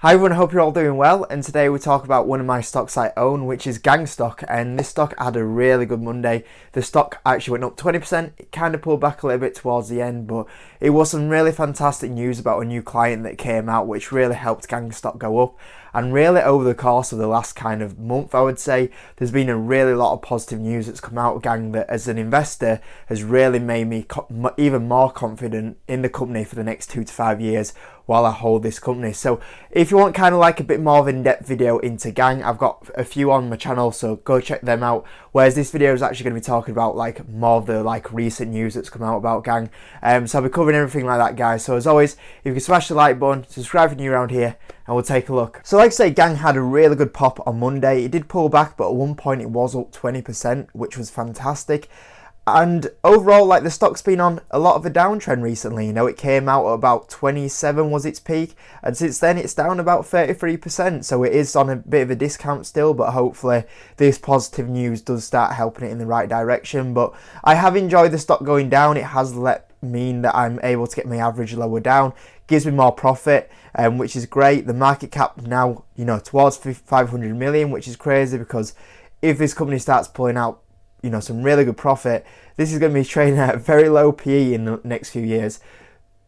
Hi everyone, hope you're all doing well, and today we talk about one of my stocks I own, which is GAN stock, and this stock had a really good Monday. The stock actually went up 20%, it kind of pulled back a little bit towards the end, but it was some really fantastic news about a new client that came out, which really helped GAN stock go up. And really over the course of the last kind of month, I would say, there's been a really lot of positive news that's come out of GAN that as an investor has really made me even more confident in the company for the next 2 to 5 years while I hold this company. So if you want kind of like a bit more of an in-depth video into GAN, I've got a few on my channel, so go check them out. Whereas this video is actually going to be talking about like more of the like recent news that's come out about GAN. So I'll be covering everything like that, guys. So as always, if you can smash the like button, subscribe if you're new around here, and we'll take a look. So like I say, GAN had a really good pop on Monday. It did pull back, but at one point it was up 20%, which was fantastic. And overall, like, the stock's been on a lot of a downtrend recently. You know, it came out at about 27 was its peak, and since then it's down about 33%. So it is on a bit of a discount still, but hopefully this positive news does start helping it in the right direction. But I have enjoyed the stock going down. It has mean that I'm able to get my average lower down, gives me more profit, which is great. The market cap now, you know, towards 500 million, which is crazy, because if this company starts pulling out, you know, some really good profit, this is going to be trading at a very low PE in the next few years.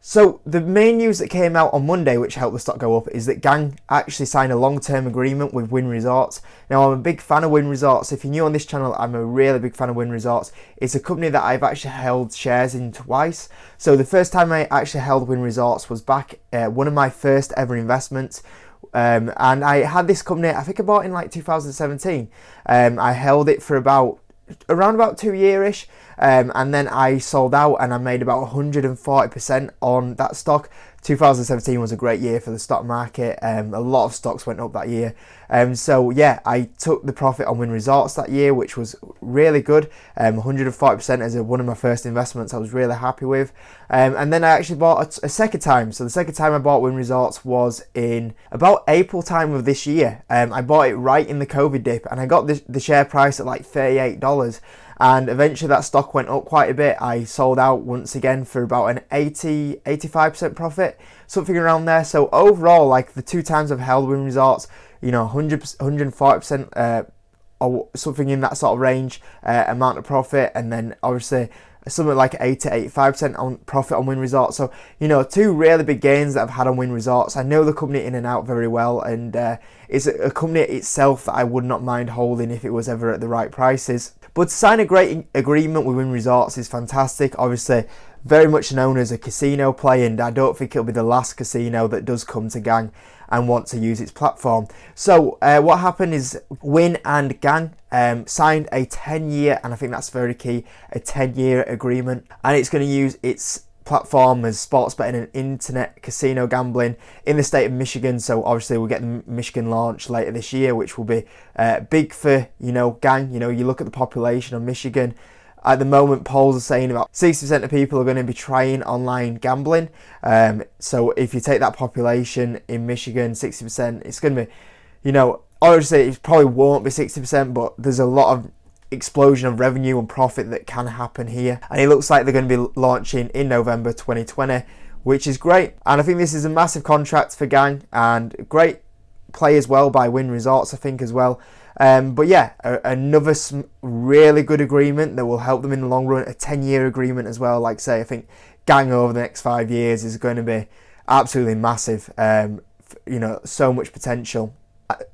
So the main news that came out on Monday, which helped the stock go up, is that GAN actually signed a long-term agreement with Wynn Resorts. Now, I'm a big fan of Wynn Resorts. If you're new on this channel, I'm a really big fan of Wynn Resorts. It's a company that I've actually held shares in twice. So the first time I actually held Wynn Resorts was back one of my first ever investments. And I had this company, I think I bought in like 2017. I held it for around about 2 years-ish, and then I sold out and I made about 140% on that stock. 2017 was a great year for the stock market. A lot of stocks went up that year. So yeah, I took the profit on Wynn Resorts that year, which was really good. 140% as one of my first investments I was really happy with. And then I actually bought a second time. So the second time I bought Wynn Resorts was in about April time of this year. I bought it right in the COVID dip, and I got the share price at like $38. And eventually that stock went up quite a bit. I sold out once again for about an 85% profit, something around there. So overall, like, the two times I've held Wynn Resorts, you know, 140% or something in that sort of range, amount of profit, and then obviously something like 80 to 85% on profit on Wynn Resorts. So, you know, two really big gains that I've had on Wynn Resorts. I know the company in and out very well, and it's a company itself that I would not mind holding if it was ever at the right prices. But to sign a great agreement with Wynn Resorts is fantastic. Obviously, very much known as a casino play, and I don't think it'll be the last casino that does come to GAN and want to use its platform. So what happened is Wynn and GAN signed a 10-year, and I think that's very key, a 10-year agreement, and it's going to use its platform as sports betting and internet casino gambling in the state of Michigan. So obviously we'll get the Michigan launch later this year, which will be big for, you know, GAN. You know, you look at the population of Michigan. At the moment, polls are saying about 60% of people are going to be trying online gambling. So if you take that population in Michigan, 60%, it's going to be, you know, obviously it probably won't be 60%, but there's a lot of explosion of revenue and profit that can happen here. And it looks like they're going to be launching in November 2020, which is great. And I think this is a massive contract for GAN, and great play as well by Wynn Resorts, I think, as well. But yeah, another really good agreement that will help them in the long run. A 10-year agreement as well. Like I say, I think GAN over the next 5 years is going to be absolutely massive. You know, so much potential.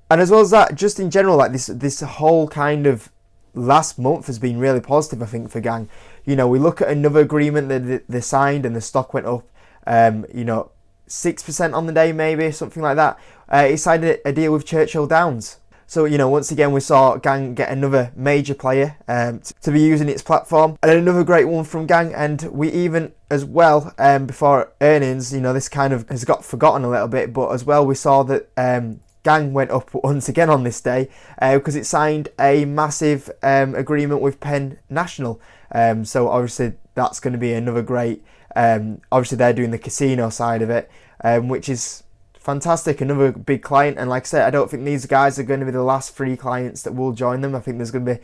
And as well as that, just in general, like this whole kind of last month has been really positive, I think, for GAN. You know, we look at another agreement that they signed and the stock went up, you know, 6% on the day, maybe, something like that. He signed a deal with Churchill Downs. So, you know, once again, we saw GAN get another major player to be using its platform. And another great one from GAN. And we even, as well, before earnings, you know, this kind of has got forgotten a little bit. But as well, we saw that GAN went up once again on this day because it signed a massive agreement with Penn National. So obviously that's going to be another great, obviously they're doing the casino side of it, which is fantastic, another big client. And like I said, I don't think these guys are going to be the last 3 clients that will join them. I think there's going to be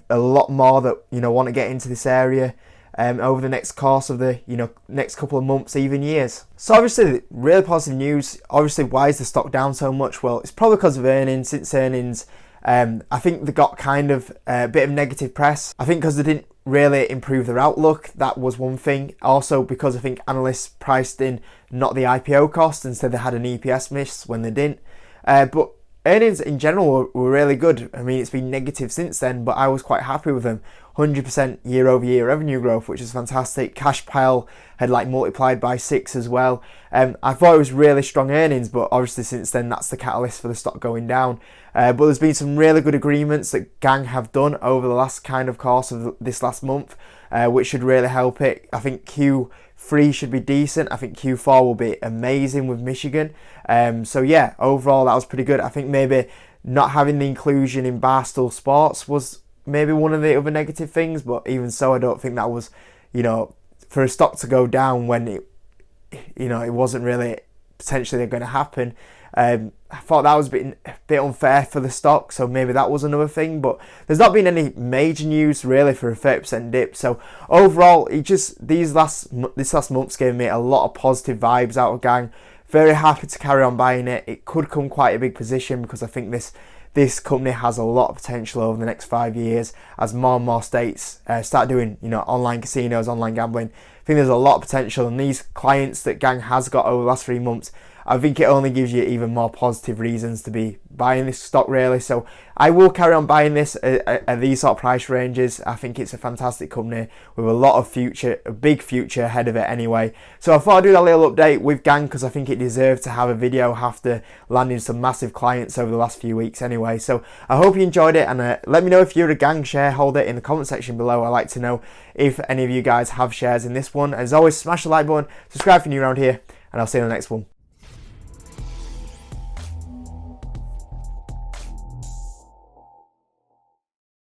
a lot more that, you know, want to get into this area. over the next course of the next couple of months, even years. So obviously really positive news. Obviously, why is the stock down so much? Well, it's probably because of earnings. Since earnings, I think they got kind of a bit of negative press. I think because they didn't really improve their outlook, that was one thing. Also because I think analysts priced in not the IPO cost, instead they had an EPS miss when they didn't. But earnings in general were really good. I mean, it's been negative since then, but I was quite happy with them. 100% year-over-year revenue growth, which is fantastic. Cash pile had like multiplied by 6 as well. I thought it was really strong earnings, but obviously since then that's the catalyst for the stock going down. But there's been some really good agreements that GAN have done over the last kind of course of this last month, which should really help it. I think Q3 should be decent. I think Q4 will be amazing with Michigan. So yeah, overall that was pretty good. I think maybe not having the inclusion in Barstool Sports was maybe one of the other negative things, but even so, I don't think that was, for a stock to go down when it wasn't really potentially going to happen. I thought that was a bit unfair for the stock, so maybe that was another thing. But there's not been any major news really for a 30% dip. So overall, this last month's gave me a lot of positive vibes out of GAN. Very happy to carry on buying it. It could come quite a big position because I think this company has a lot of potential over the next 5 years as more and more states start doing online casinos, online gambling. I think there's a lot of potential, and these clients that GAN has got over the last 3 months, I think it only gives you even more positive reasons to be buying this stock really. So I will carry on buying this at these sort of price ranges. I think it's a fantastic company with a big future ahead of it anyway. So I thought I'd do that little update with GAN because I think it deserved to have a video after landing some massive clients over the last few weeks anyway. So I hope you enjoyed it, and let me know if you're a GAN shareholder in the comment section below. I'd like to know if any of you guys have shares in this one. As always, smash the like button, subscribe if you're new around here, and I'll see you in the next one.